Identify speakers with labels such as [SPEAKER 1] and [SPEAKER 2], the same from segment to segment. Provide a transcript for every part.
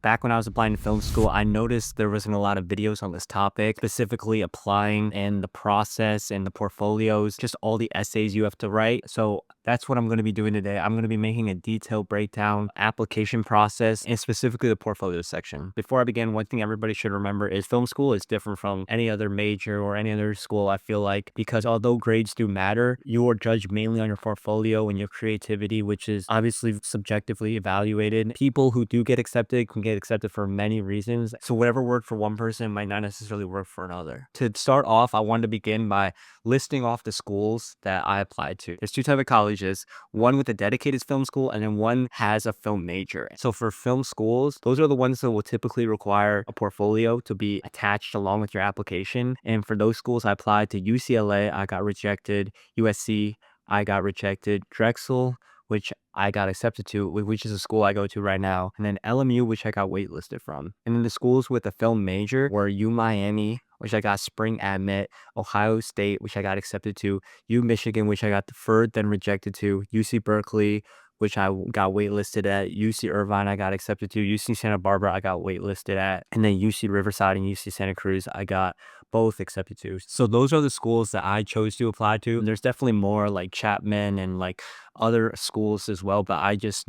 [SPEAKER 1] Back when I was applying to film school, I noticed there wasn't a lot of videos on this topic, specifically applying and the process and the portfolios, just all the essays you have to write. So that's what I'm going to be doing today. I'm going to be making a detailed breakdown, application process, and specifically the portfolio section. Before I begin, one thing everybody should remember is film school is different from any other major or any other school, I feel like, because although grades do matter, you are judged mainly on your portfolio and your creativity, which is obviously subjectively evaluated. People who do get accepted can get accepted for many reasons. So whatever worked for one person might not necessarily work for another. To start off, I wanted to begin by listing off the schools that I applied to. There's two types of colleges, one with a dedicated film school and then one has a film major. So for film schools, those are the ones that will typically require a portfolio to be attached along with your application. And for those schools, I applied to UCLA, I got rejected, USC, I got rejected, Drexel, which I got accepted to, which is a school I go to right now, and then LMU, which I got waitlisted from. And then the schools with a film major were U Miami, which I got spring admit, Ohio State, which I got accepted to, U Michigan, which I got deferred, then rejected to, UC Berkeley, which I got waitlisted at, UC Irvine, I got accepted to, UC Santa Barbara, I got waitlisted at, and then UC Riverside and UC Santa Cruz, I got both accepted to. So those are the schools that I chose to apply to. There's definitely more like Chapman and like other schools as well, but I just,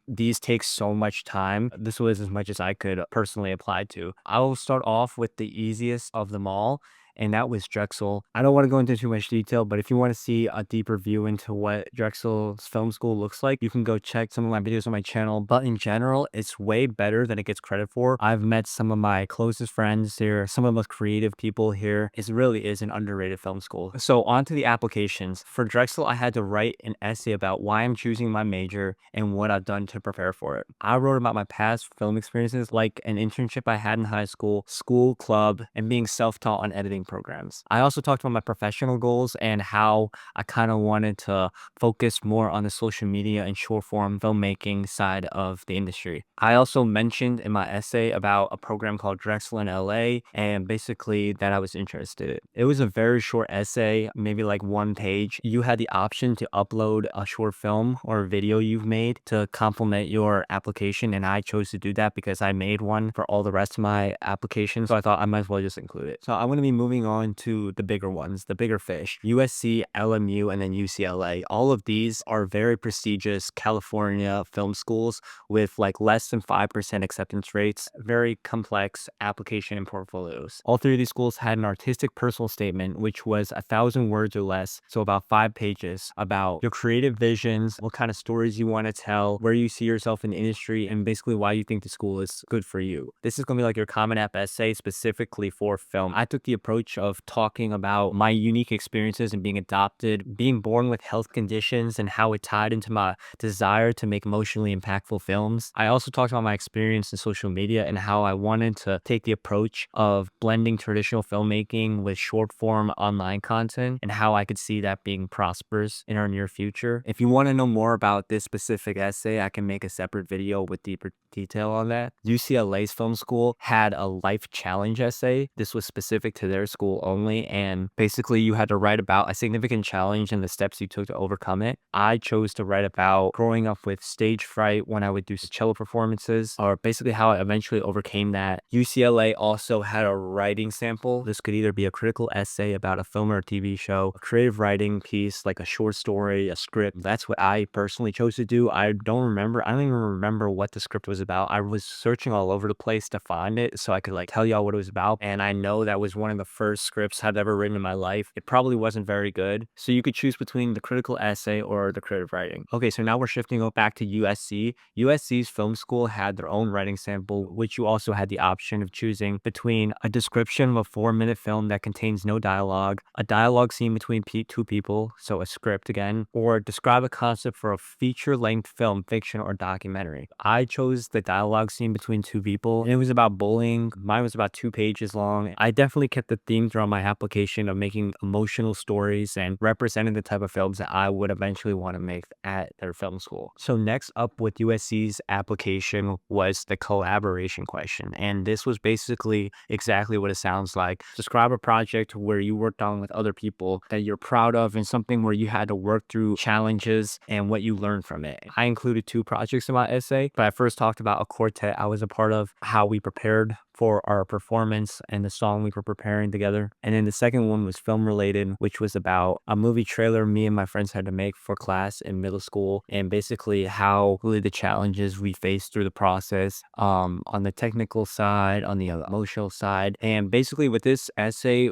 [SPEAKER 1] these take so much time. This was as much as I could personally apply to. I will start off with the easiest of them all, and that was Drexel. I don't want to go into too much detail, but if you want to see a deeper view into what Drexel's film school looks like, you can go check some of my videos on my channel. But in general, it's way better than it gets credit for. I've met some of my closest friends here, some of the most creative people here. It really is an underrated film school. So on to the applications. For Drexel, I had to write an essay about why I'm choosing my major and what I've done to prepare for it. I wrote about my past film experiences, like an internship I had in high school, school club, and being self-taught on editing programs. I also talked about my professional goals and how I kind of wanted to focus more on the social media and short form filmmaking side of the industry. I also mentioned in my essay about a program called Drexel in LA and basically that I was interested in. It was a very short essay, maybe like one page. You had the option to upload a short film or a video you've made to complement your application, and I chose to do that because I made one for all the rest of my applications, so I thought I might as well just include it. So I'm going to be moving on to the bigger ones, the bigger fish, USC, LMU, and then UCLA. All of these are very prestigious California film schools with like less than 5% acceptance rates, very complex application and portfolios. All three of these schools had an artistic personal statement, which was 1,000 words or less, so about 5 pages, about your creative visions, what kind of stories you want to tell, where you see yourself in the industry, and basically why you think the school is good for you. This is going to be like your Common App essay specifically for film. I took the approach of talking about my unique experiences and being adopted, being born with health conditions, and how it tied into my desire to make emotionally impactful films. I also talked about my experience in social media and how I wanted to take the approach of blending traditional filmmaking with short form online content and how I could see that being prosperous in our near future. If you want to know more about this specific essay, I can make a separate video with deeper detail on that. UCLA's film school had a life challenge essay. This was specific to their school only, and basically you had to write about a significant challenge and the steps you took to overcome it. I chose to write about growing up with stage fright when I would do cello performances, or basically how I eventually overcame that. UCLA also had a writing sample. This could either be a critical essay about a film or a TV show, a creative writing piece like a short story, a script. That's what I personally chose to do. I don't even remember what the script was about. I was searching all over the place to find it so I could like tell y'all what it was about, and I know that was one of the first scripts I've ever written in my life. It probably wasn't very good, so you could choose between the critical essay or the creative writing. Okay, so now we're shifting back to USC. USC's film school had their own writing sample, which you also had the option of choosing between a description of a 4-minute film that contains no dialogue, a dialogue scene between two people, so a script again, or describe a concept for a feature-length film, fiction, or documentary. I chose the dialogue scene between two people, and it was about bullying. Mine was about 2 pages long. I definitely kept the theme throughout my application of making emotional stories and representing the type of films that I would eventually want to make at their film school. So next up with USC's application was the collaboration question. And this was basically exactly what it sounds like. Describe a project where you worked on with other people that you're proud of and something where you had to work through challenges and what you learned from it. I included 2 projects in my essay, but I first talked about a quartet I was a part of, how we prepared for our performance and the song we were preparing together. And then the second one was film related, which was about a movie trailer me and my friends had to make for class in middle school, and basically how really the challenges we faced through the process, on the technical side, on the emotional side. And basically with this essay,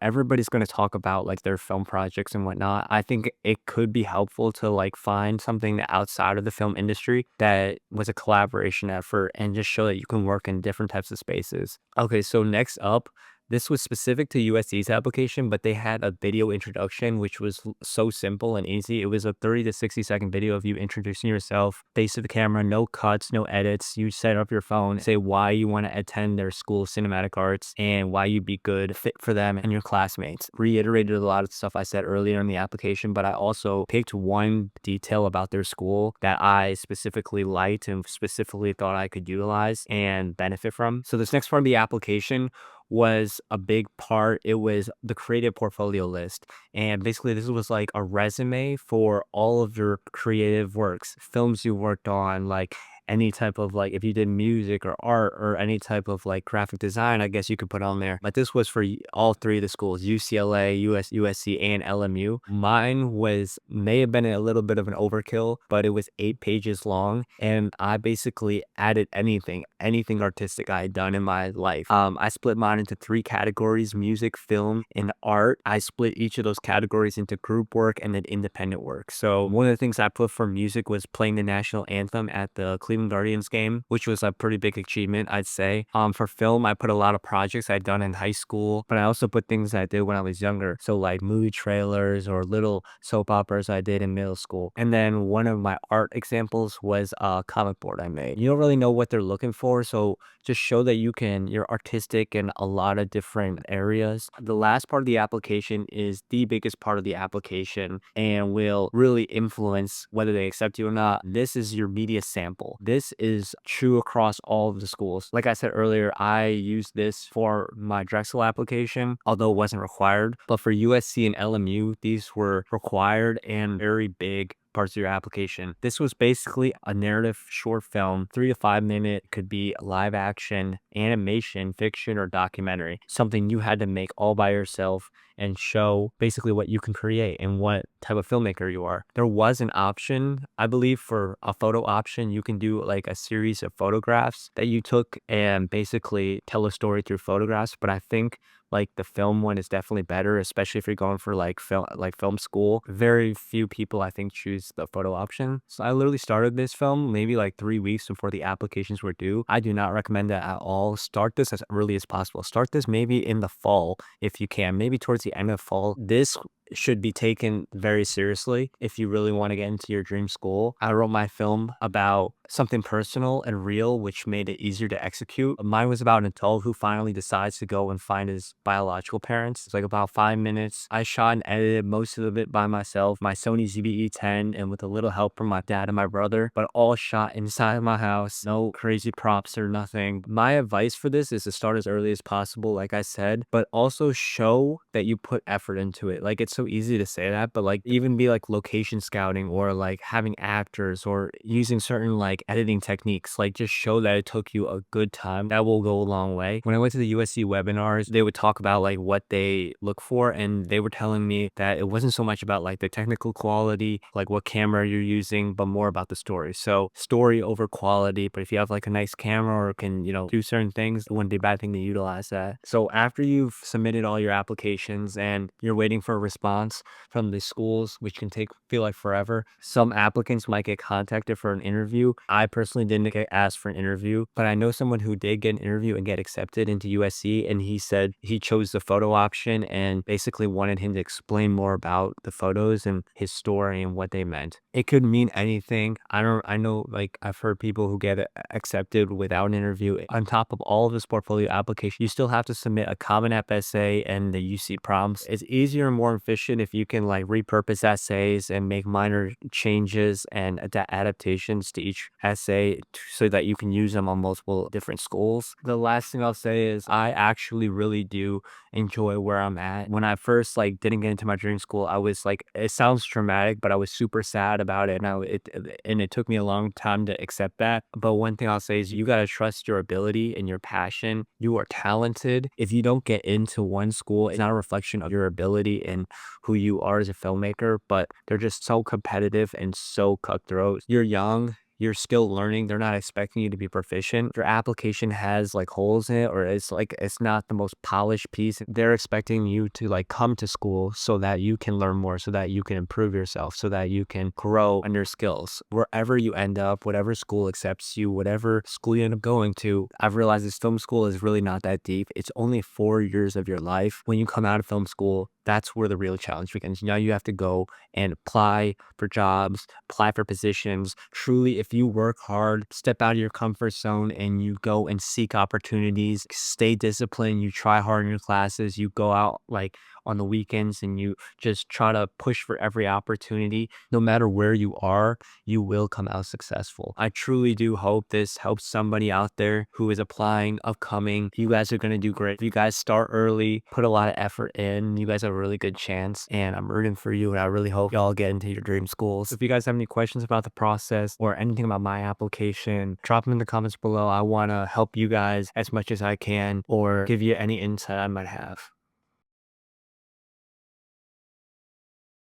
[SPEAKER 1] everybody's going to talk about like their film projects and whatnot. I think it could be helpful to like find something outside of the film industry that was a collaboration effort and just show that you can work in different types of spaces. Okay, so next up, this was specific to USC's application, but they had a video introduction, which was so simple and easy. It was a 30 to 60-second video of you introducing yourself, face to the camera, no cuts, no edits. You set up your phone, say why you want to attend their school of cinematic arts and why you'd be good fit for them and your classmates. Reiterated a lot of stuff I said earlier in the application, but I also picked one detail about their school that I specifically liked and specifically thought I could utilize and benefit from. So this next part of the application was a big part. It was the creative portfolio list. And basically this was like a resume for all of your creative works, films you worked on, like any type of like if you did music or art or any type of like graphic design, I guess you could put on there. But this was for all 3 of the schools, UCLA, USC, and LMU. Mine may have been a little bit of an overkill, but it was 8 pages long, and I basically added anything artistic I had done in my life. I split mine into 3 categories: music, film, and art. I split each of those categories into group work and then independent work. So one of the things I put for music was playing the national anthem at the Cleveland Guardians game, which was a pretty big achievement, I'd say. For film, I put a lot of projects I'd done in high school, but I also put things I did when I was younger. So like movie trailers or little soap operas I did in middle school. And then one of my art examples was a comic board I made. You don't really know what they're looking for, so just show that you're artistic in a lot of different areas. The last part of the application is the biggest part of the application and will really influence whether they accept you or not. This is your media sample. This is true across all of the schools. Like I said earlier, I used this for my Drexel application, although it wasn't required. But for USC and LMU, these were required and very big parts of your application. This was basically a narrative short film, 3 to 5 minute, could be live action, animation, fiction, or documentary. Something you had to make all by yourself and show basically what you can create and what type of filmmaker you are. There was an option, I believe, for a photo option. You can do like a series of photographs that you took and basically tell a story through photographs. But I think like the film one is definitely better, especially if you're going for like film school. Very few people I think choose the photo option. So I literally started this film maybe like 3 weeks before the applications were due. I do not recommend that at all. Start this as early as possible. Start this maybe in the fall if you can, maybe towards the end of fall. This should be taken very seriously if you really want to get into your dream school. I wrote my film about something personal and real, which made it easier to execute. Mine was about an adult who finally decides to go and find his biological parents. It's like about 5 minutes. I shot and edited most of it by myself, my Sony ZV-E10, and with a little help from my dad and my brother, but all shot inside of my house. No crazy props or nothing. My advice for this is to start as early as possible, like I said, but also show that you put effort into it. Like, it's so easy to say that, but like even be like location scouting or like having actors or using certain like editing techniques. Like, just show that it took you a good time. That will go a long way. When I went to the USC webinars, they would talk about like what they look for, and they were telling me that it wasn't so much about like the technical quality, like what camera you're using, but more about the story. So story over quality, but if you have like a nice camera or can, do certain things, it wouldn't be a bad thing to utilize that. So after you've submitted all your applications and you're waiting for a response, response from the schools, which can feel like forever. Some applicants might get contacted for an interview. I personally didn't get asked for an interview, but I know someone who did get an interview and get accepted into USC, and he said he chose the photo option and basically wanted him to explain more about the photos and his story and what they meant. It could mean anything. I know, like, I've heard people who get accepted without an interview. On top of all of this portfolio application, you still have to submit a Common App essay and the UC prompts. It's easier and more efficient if you can like repurpose essays and make minor changes and adaptations to each essay so that you can use them on multiple different schools. The last thing I'll say is I actually really do enjoy where I'm at. When I first like didn't get into my dream school, I was like, it sounds traumatic, but I was super sad about it, and it took me a long time to accept that. But one thing I'll say is you got to trust your ability and your passion. You are talented. If you don't get into one school, it's not a reflection of your ability and who you are as a filmmaker, but they're just so competitive and so cutthroat. You're young, you're still learning. They're not expecting you to be proficient. If your application has like holes in it, or it's not the most polished piece, they're expecting you to like come to school so that you can learn more, so that you can improve yourself, so that you can grow on your skills. Wherever you end up, whatever school accepts you, whatever school you end up going to, I've realized this film school is really not that deep. It's only 4 years of your life. When you come out of film school, that's where the real challenge begins. Now you have to go and apply for jobs, apply for positions. Truly, if you work hard, step out of your comfort zone, and you go and seek opportunities, stay disciplined, you try hard in your classes, you go out like on the weekends and you just try to push for every opportunity, no matter where you are, you will come out successful. I truly do hope this helps somebody out there who is applying, upcoming. You guys are going to do great. If you guys start early, put a lot of effort in, you guys have a really good chance, and I'm rooting for you, and I really hope y'all get into your dream schools. If you guys have any questions about the process or anything about my application, drop them in the comments below. I want to help you guys as much as I can, or give you any insight I might have.